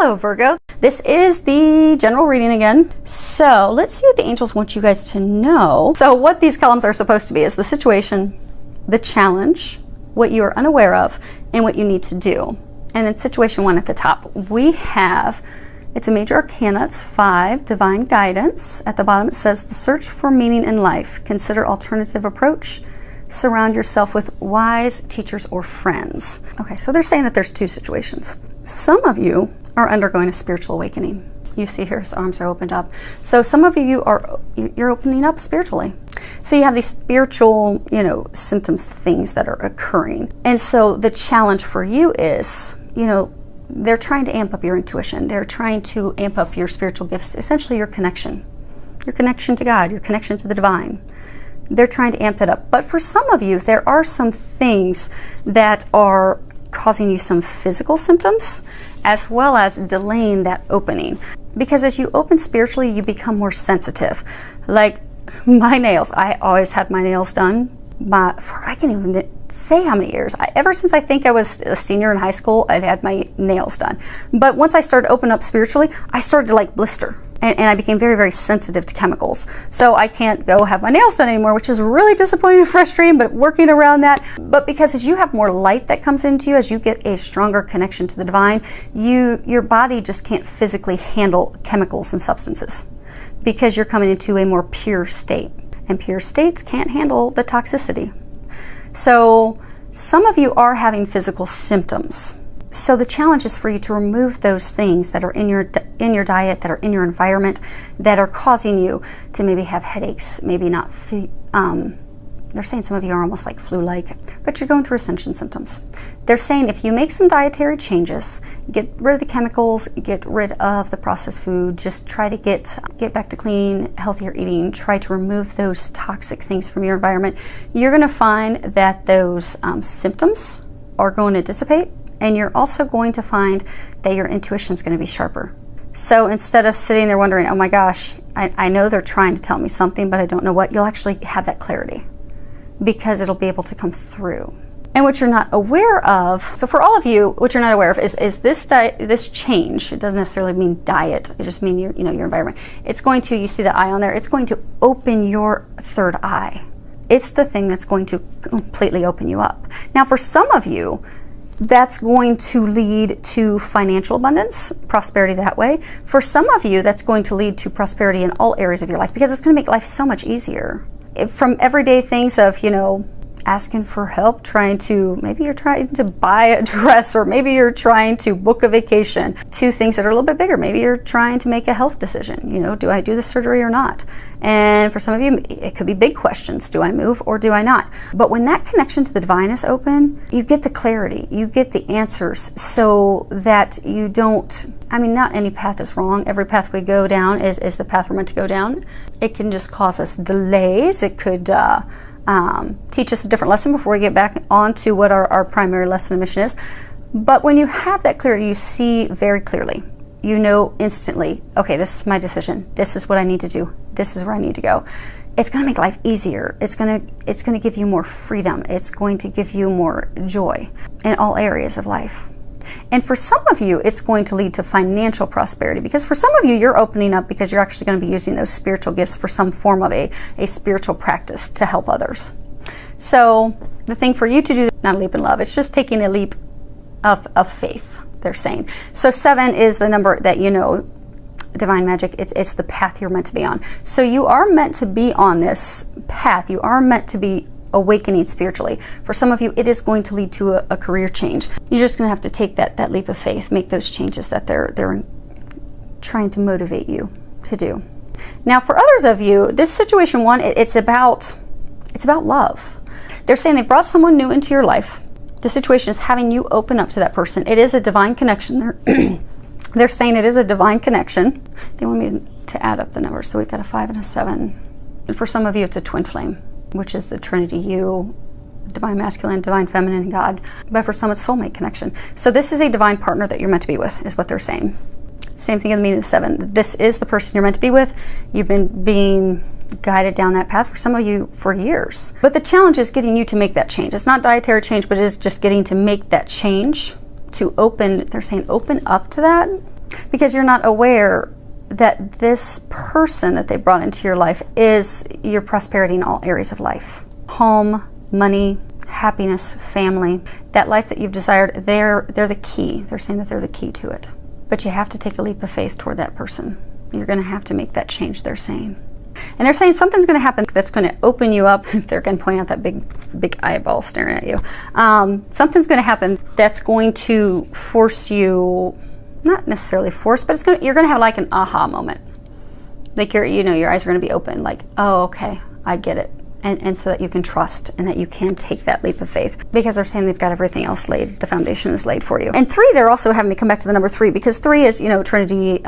Hello, Virgo. This is the general reading again. So let's see what the angels want you guys to know. So what these columns are supposed to be is the situation, the challenge, what you are unaware of, and what you need to do. And then situation 1 at the top, we have, it's a major arcana, it's 5, divine guidance. At the bottom it says, the search for meaning in life. Consider alternative approach. Surround yourself with wise teachers or friends. Okay, so they're saying that there's 2 situations. Some of you are undergoing a spiritual awakening. You see here his arms are opened up. So some of you you're opening up spiritually. So you have these spiritual, symptoms, things that are occurring. And so the challenge for you is, they're trying to amp up your intuition. They're trying to amp up your spiritual gifts, essentially your connection to God, your connection to the divine. They're trying to amp that up. But for some of you, there are some things that are causing you some physical symptoms, as well as delaying that opening. Because as you open spiritually, you become more sensitive. Like my nails, I always had my nails done for, I can't even say how many years. Ever since I think I was a senior in high school, I've had my nails done. But once I started opening up spiritually, I started to like blister. And I became very, very sensitive to chemicals. So I can't go have my nails done anymore, which is really disappointing and frustrating, but working around that. But because as you have more light that comes into you, as you get a stronger connection to the divine, your body just can't physically handle chemicals and substances because you're coming into a more pure state. And pure states can't handle the toxicity. So some of you are having physical symptoms. So the challenge is for you to remove those things that are in your diet, that are in your environment, that are causing you to maybe have headaches, maybe not, they're saying some of you are almost like flu-like, but you're going through ascension symptoms. They're saying if you make some dietary changes, get rid of the chemicals, get rid of the processed food, just try to get back to clean, healthier eating, try to remove those toxic things from your environment, you're going to find that those symptoms are going to dissipate. And you're also going to find that your intuition is going to be sharper. So instead of sitting there wondering, oh my gosh, I know they're trying to tell me something, but I don't know what, you'll actually have that clarity because it'll be able to come through. And what you're not aware of, so for all of you, what you're not aware of is this change. It doesn't necessarily mean diet. It just means your environment. It's going to, you see the eye on there, it's going to open your third eye. It's the thing that's going to completely open you up. Now for some of you, that's going to lead to financial abundance, prosperity that way. For some of you, that's going to lead to prosperity in all areas of your life because it's going to make life so much easier. From everyday things of, asking for help, maybe you're trying to buy a dress, or maybe you're trying to book a vacation, to things that are a little bit bigger. Maybe you're trying to make a health decision. Do I do the surgery or not? And for some of you, it could be big questions. Do I move or do I not? But when that connection to the divine is open, you get the clarity, you get the answers so that you don't, not any path is wrong. Every path we go down is the path we're meant to go down. It can just cause us delays. It could teach us a different lesson before we get back onto what our primary lesson and mission is. But when you have that clarity, you see very clearly. You know instantly, okay, this is my decision. This is what I need to do. This is where I need to go. It's going to make life easier. It's going to give you more freedom. It's going to give you more joy in all areas of life. And for some of you, it's going to lead to financial prosperity, because for some of you, you're opening up because you're actually going to be using those spiritual gifts for some form of a spiritual practice to help others. So the thing for you to do, not a leap in love, it's just taking a leap of faith, they're saying. So 7 is the number that divine magic, it's the path you're meant to be on. So you are meant to be on this path. You are meant to be awakening spiritually. For some of you, it is going to lead to a career change. You're just going to have to take that leap of faith, make those changes that they're trying to motivate you to do. Now for others of you, this situation 1, it's about love. They're saying they brought someone new into your life. The situation is having you open up to that person. It is a divine connection. They're saying it is a divine connection. They want me to add up the numbers. So we've got a 5 and a 7. And for some of you, it's a twin flame, which is the Trinity, you, divine masculine, divine feminine, and God. But for some, it's soulmate connection. So this is a divine partner that you're meant to be with, is what they're saying. Same thing in the meaning of 7. This is the person you're meant to be with. You've been being guided down that path for some of you for years. But the challenge is getting you to make that change. It's not dietary change, but it is just getting to make that change, to open, they're saying open up to that. because you're not aware that this person that they brought into your life is your prosperity in all areas of life. Home, money, happiness, family, that life that you've desired, they're the key. They're saying that they're the key to it. But you have to take a leap of faith toward that person. You're going to have to make that change, they're saying. And they're saying something's going to happen that's going to open you up. They're going to point out that big eyeball staring at you. Something's going to happen that's going to force you, not necessarily force, but you're going to have like an aha moment. Like your eyes are going to be open, like, oh, okay, I get it. And so that you can trust and that you can take that leap of faith, because they're saying they've got everything else laid. The foundation is laid for you. And 3, they're also having me come back to the number 3, because 3 is, Trinity,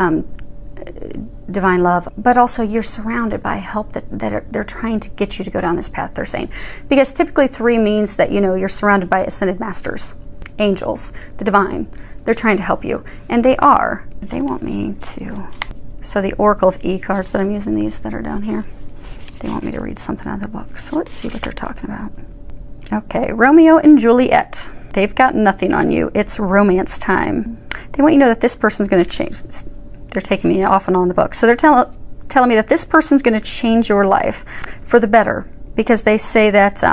divine love, but also you're surrounded by help that they're trying to get you to go down this path, they're saying. Because typically 3 means that, you're surrounded by ascended masters, angels, the divine. They're trying to help you. And they are. They want me to. So the Oracle of E cards that I'm using, these that are down here, they want me to read something out of the book. So let's see what they're talking about. Okay, Romeo and Juliet. They've got nothing on you. It's romance time. They want you to know that this person's going to change. They're taking me off and on the book. So they're telling me that this person's going to change your life for the better, because they say that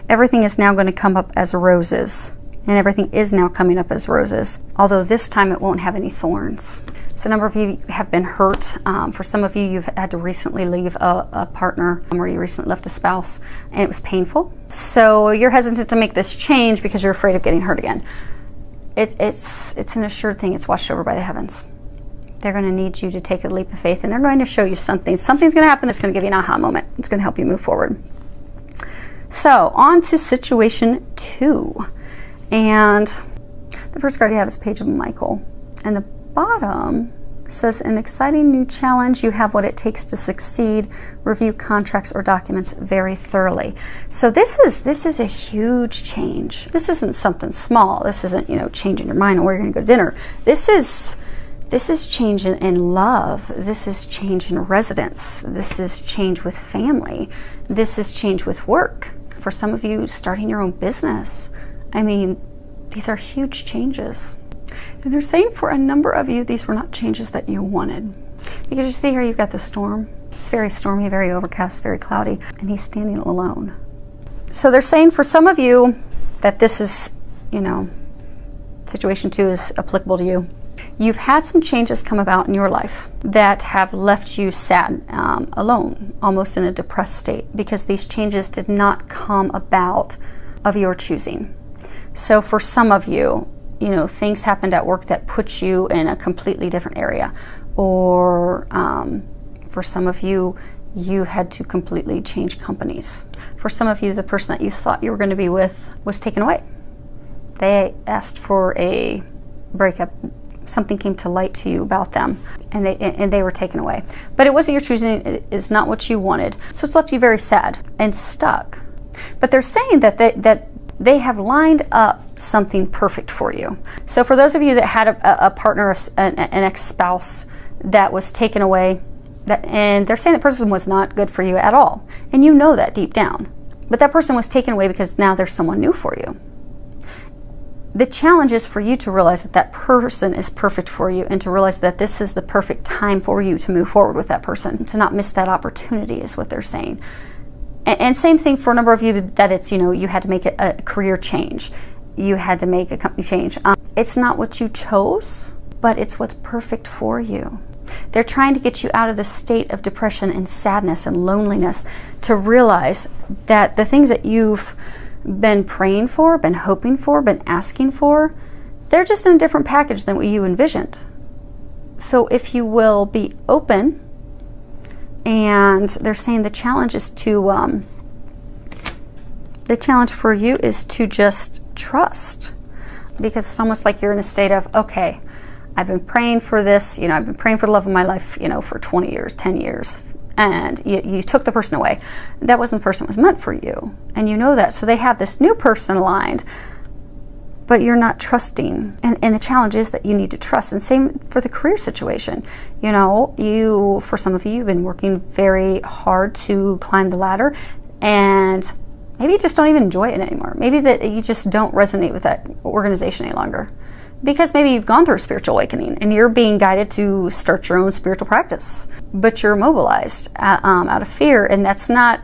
everything is now going to come up as roses. And everything is now coming up as roses, although this time it won't have any thorns. So a number of you have been hurt. For some of you, you've had to recently leave a partner, or you recently left a spouse, and it was painful. So you're hesitant to make this change because you're afraid of getting hurt again. It's an assured thing. It's watched over by the heavens. They're going to need you to take a leap of faith, and they're going to show you something. Something's going to happen that's going to give you an aha moment. It's going to help you move forward. So on to situation 2. And the first card you have is Page of Michael. And the bottom says, an exciting new challenge. You have what it takes to succeed. Review contracts or documents very thoroughly. So this is a huge change. This isn't something small. This isn't, changing your mind on where you're going to go to dinner. This is change in love. This is change in residence. This is change with family. This is change with work. For some of you, starting your own business. I mean, these are huge changes. And they're saying for a number of you, these were not changes that you wanted. Because you see here, you've got the storm. It's very stormy, very overcast, very cloudy, and he's standing alone. So they're saying for some of you that this is, situation 2 is applicable to you. You've had some changes come about in your life that have left you sad, alone, almost in a depressed state, because these changes did not come about of your choosing. So for some of you, things happened at work that put you in a completely different area. Or for some of you, you had to completely change companies. For some of you, the person that you thought you were going to be with was taken away. They asked for a breakup. Something came to light to you about them, and they were taken away. But it wasn't your choosing. It is not what you wanted. So it's left you very sad and stuck. But they're saying that they have lined up something perfect for you. So for those of you that had a partner, an ex-spouse that was taken away, and they're saying that person was not good for you at all, and you know that deep down, but that person was taken away because now there's someone new for you. The challenge is for you to realize that that person is perfect for you, and to realize that this is the perfect time for you to move forward with that person, to not miss that opportunity is what they're saying. And same thing for a number of you, that it's, you had to make a career change. You had to make a company change. It's not what you chose, but it's what's perfect for you. They're trying to get you out of the state of depression and sadness and loneliness, to realize that the things that you've been praying for, been hoping for, been asking for, they're just in a different package than what you envisioned. So if you will be open, and they're saying the challenge is to, the challenge for you is to just trust, because it's almost like you're in a state of, okay, I've been praying for this, I've been praying for the love of my life, for 20 years, 10 years, and you took the person away. That wasn't the person that was meant for you, and you know that. So they have this new person aligned, but you're not trusting. And the challenge is that you need to trust. And same for the career situation. For some of you, you've been working very hard to climb the ladder, and maybe you just don't even enjoy it anymore. Maybe that you just don't resonate with that organization any longer. Because maybe you've gone through a spiritual awakening and you're being guided to start your own spiritual practice, but you're immobilized out of fear, and that's not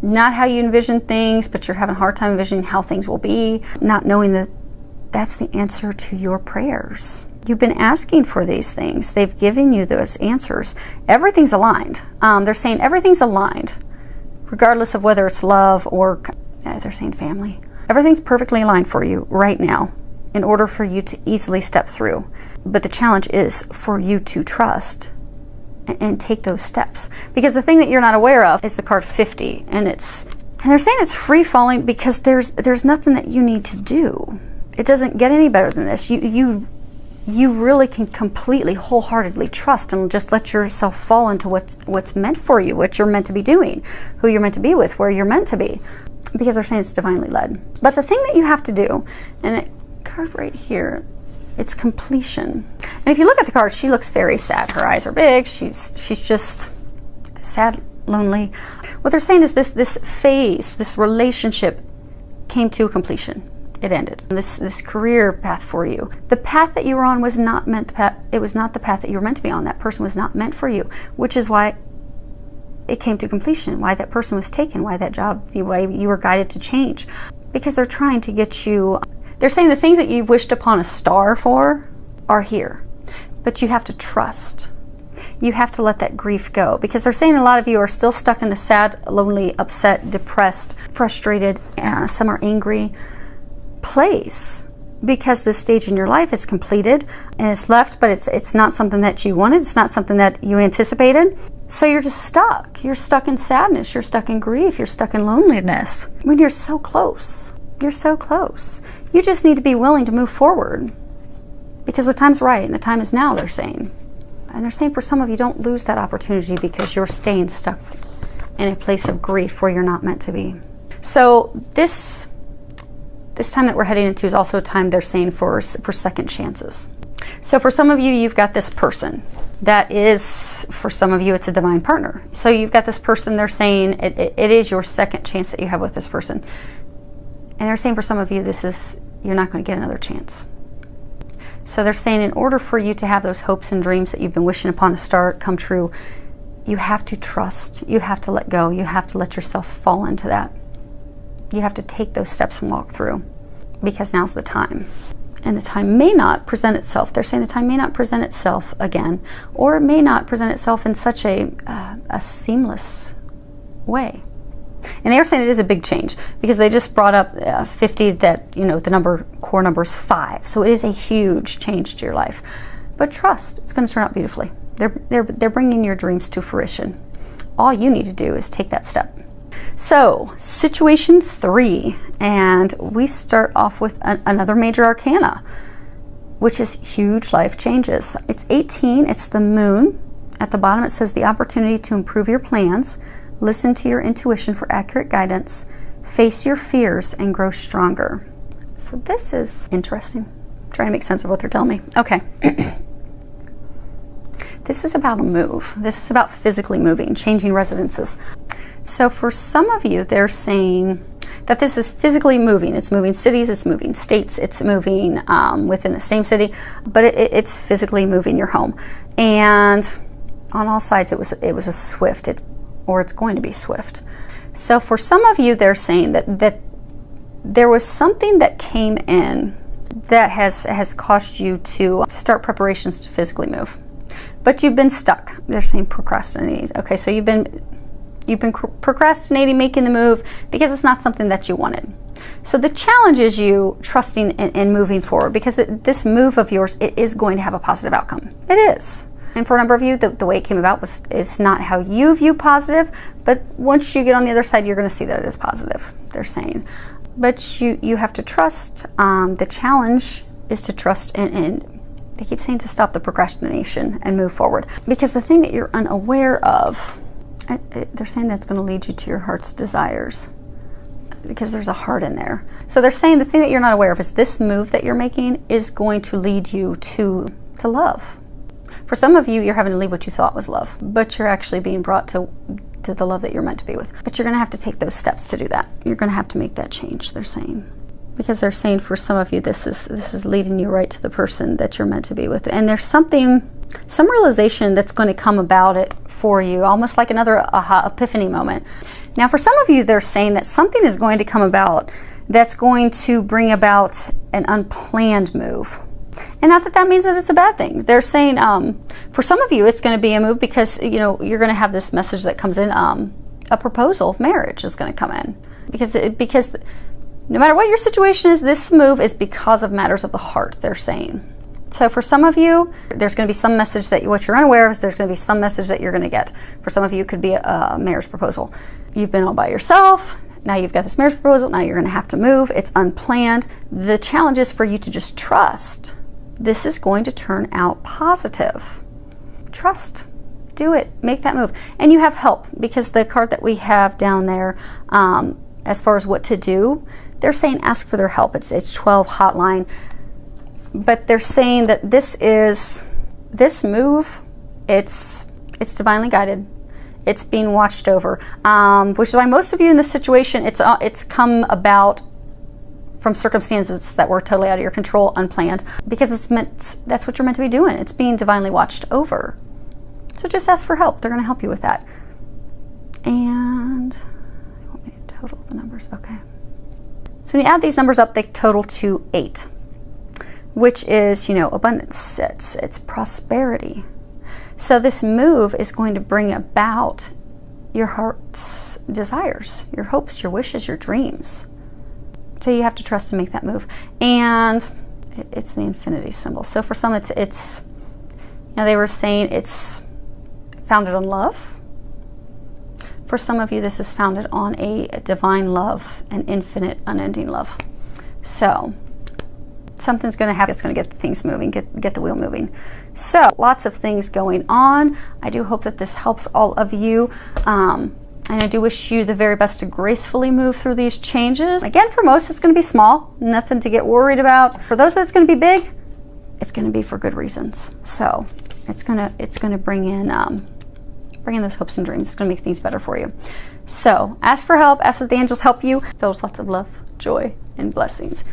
how you envision things, but you're having a hard time envisioning how things will be, not knowing that that's the answer to your prayers. You've been asking for these things. They've given you those answers. Everything's aligned. They're saying everything's aligned, regardless of whether it's love or, they're saying family. Everything's perfectly aligned for you right now in order for you to easily step through. But the challenge is for you to trust and take those steps. Because the thing that you're not aware of is the card 50. And they're saying it's free falling because there's nothing that you need to do. It doesn't get any better than this. You really can completely, wholeheartedly trust and just let yourself fall into what's meant for you, what you're meant to be doing, who you're meant to be with, where you're meant to be. Because they're saying it's divinely led. But the thing that you have to do, and it card right here, it's completion. And if you look at the card, she looks very sad. Her eyes are big. She's just sad, lonely. What they're saying is this phase, this relationship came to a completion. It ended. This career path for you, the path that you were on was not meant. It was not the path that you were meant to be on. That person was not meant for you, which is why it came to completion. Why that person was taken. Why that job. Why you were guided to change. Because they're trying to get you. They're saying the things that you've wished upon a star for are here, but you have to trust. You have to let that grief go, because they're saying a lot of you are still stuck in a sad, lonely, upset, depressed, frustrated, some are angry place, because this stage in your life is completed and it's left, but it's not something that you wanted. It's not something that you anticipated. So you're just stuck. You're stuck in sadness. You're stuck in grief. You're stuck in loneliness when you're so close. You're so close. You just need to be willing to move forward, because the time's right and the time is now, they're saying. And they're saying for some of you, don't lose that opportunity because you're staying stuck in a place of grief where you're not meant to be. So this time that we're heading into is also a time, they're saying, for second chances. So for some of you, you've got this person that is, for some of you, it's a divine partner. So you've got this person, they're saying it is your second chance that you have with this person. And they're saying for some of you, you're not going to get another chance. So they're saying in order for you to have those hopes and dreams that you've been wishing upon a star come true, you have to trust. You have to let go. You have to let yourself fall into that. You have to take those steps and walk through, because now's the time. And the time may not present itself. They're saying the time may not present itself again, or it may not present itself in such a seamless way. And they're saying it is a big change, because they just brought up 50, that, the core number is 5. So it is a huge change to your life. But trust, it's going to turn out beautifully. They're bringing your dreams to fruition. All you need to do is take that step. So, situation 3, and we start off with another major arcana, which is huge life changes. It's 18, it's the moon. At the bottom it says the opportunity to improve your plans, listen to your intuition for accurate guidance, face your fears, and grow stronger. So this is interesting. I'm trying to make sense of what they're telling me. Okay. This is about a move. This is about physically moving, changing residences. So for some of you, they're saying that this is physically moving. It's moving cities, it's moving states, it's moving within the same city, but it's physically moving your home. And on all sides, it was a swift, or it's going to be swift. So for some of you, they're saying that there was something that came in that has caused you to start preparations to physically move. But you've been stuck. They're saying procrastinating. Okay, so you've been procrastinating making the move because it's not something that you wanted. So the challenge is you trusting and moving forward, because this move of yours, it is going to have a positive outcome. It is. And for a number of you, the way it came about is not how you view positive, but once you get on the other side, you're going to see that it is positive, they're saying. But you have to trust. The challenge is to trust, and they keep saying to stop the procrastination and move forward. Because the thing that you're unaware of, they're saying that's going to lead you to your heart's desires, because there's a heart in there. So they're saying the thing that you're not aware of is this move that you're making is going to lead you to love. For some of you, you're having to leave what you thought was love, but you're actually being brought to the love that you're meant to be with. But you're going to have to take those steps to do that. You're going to have to make that change, they're saying. because they're saying for some of you this is leading you right to the person that you're meant to be with. And there's some realization that's going to come about it for you, almost like another aha epiphany moment. Now for some of you, they're saying that something is going to come about that's going to bring about an unplanned move. And not that that means that it's a bad thing. They're saying for some of you, it's going to be a move because, you know, you're going to have this message that comes in, a proposal of marriage is going to come in. Because no matter what your situation is, this move is because of matters of the heart, they're saying. So for some of you, there's going to be some message that what you're unaware of is there's going to be some message that you're going to get. For some of you, it could be a marriage proposal. You've been all by yourself. Now you've got this marriage proposal. Now you're going to have to move. It's unplanned. The challenge is for you to just trust. This is going to turn out positive. Trust. Do it. Make that move. And you have help, because the card that we have down there, as far as what to do, they're saying ask for their help. It's 12 hotline. But they're saying that this move, it's divinely guided. It's being watched over, which is why most of you in this situation, it's come about from circumstances that were totally out of your control, unplanned, because that's what you're meant to be doing. It's being divinely watched over. So just ask for help. They're going to help you with that. And you want me to total the numbers? Okay. So when you add these numbers up, they total to 8. Which is, you know, abundance, it's prosperity. So this move is going to bring about your heart's desires, your hopes, your wishes, your dreams. So you have to trust to make that move. And it's the infinity symbol. So for some, it's you know, they were saying it's founded on love. For some of you, this is founded on a divine love, an infinite, unending love. So something's going to happen. It's going to get the things moving, get the wheel moving. So lots of things going on. I do hope that this helps all of you. And I do wish you the very best to gracefully move through these changes. Again, for most, it's going to be small, nothing to get worried about. For those that's going to be big, it's going to be for good reasons. So it's going to bring in those hopes and dreams. It's going to make things better for you. So ask for help. Ask that the angels help you. Filled with lots of love, joy, and blessings.